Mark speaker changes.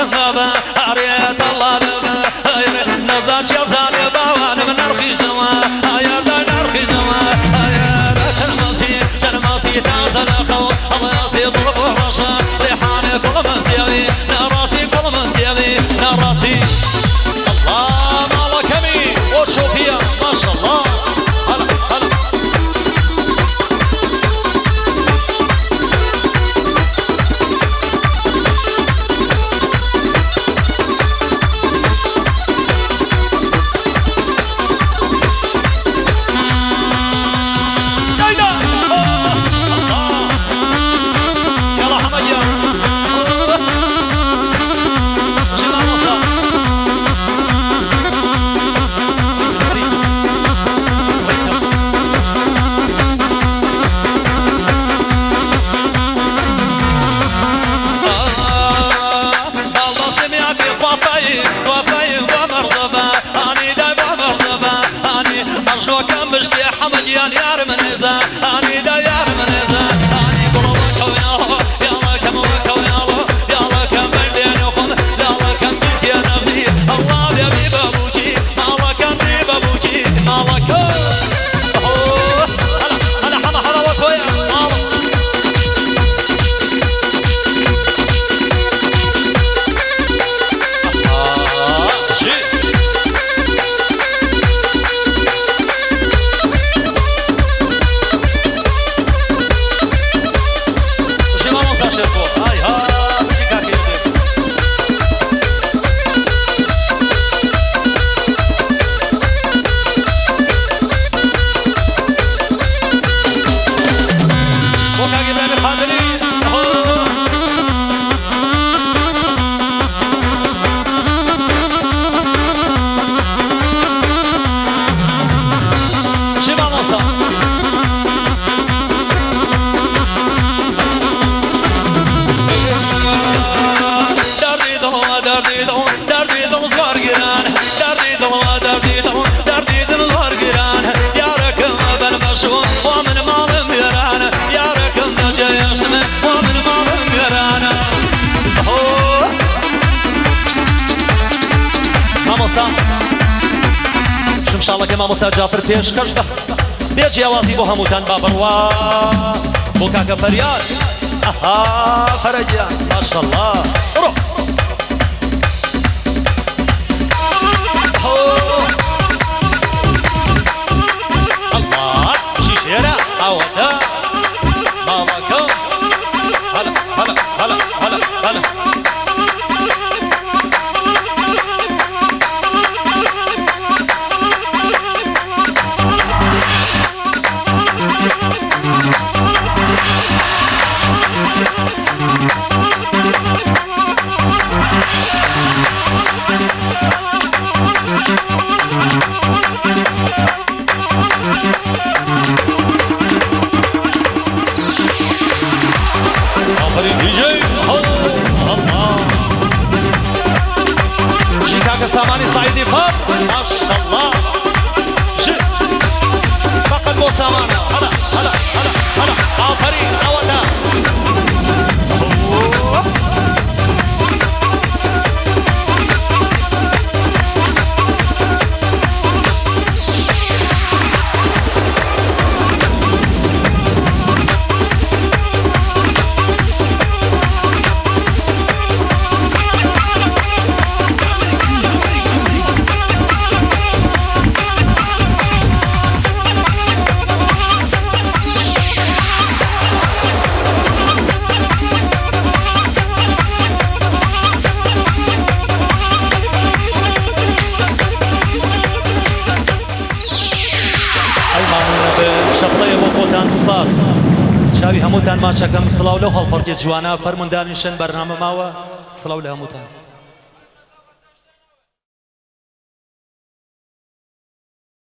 Speaker 1: كذابة عريت الله لبا نزاج يزال باوان من نرخي جوا يا دا نرخي جوا يا شرماسي تازل خو الله يصي ضرب ورشا ريحان كل مسيوي نراسي كل مسيوي نراسي الله مالا كمي وشوفيا ما شاء الله هلا هلا شوكم بشتي حمل يار من إذا أني دا يار من إذا أني قلبك وياه يلا كم وكوياه يلا كم بلدين وخذ يلا كم بيك يا نفسي الله يبي بابوكي مالك أنتي بابوكي مالك هلا حما حلاوة ويا ومن مالم يرانا يا ركن دجا يشمن ومن مالم يرانا ماموسا شو ان شاء الله كما موسى جعفر بيش كشده بيجي اوازي بو هموتان بابروا بو كاكا فرياد اها فرجيان ما شاء الله روح عوتا باباكم هلا هلا هلا هلا هلا ساماني صعيدي فار ما شاء الله فقط بو ساماني هلا هلا هلا هلا آفرين أودا شەپڵەیە بۆ خۆتان سپاس شاوی هەمووتان ماچەکەم سڵاو لەو هەڵپەڵکێ جوانە فەرموندانیشن بەرنامە ماوە سڵاو لە هەمووتان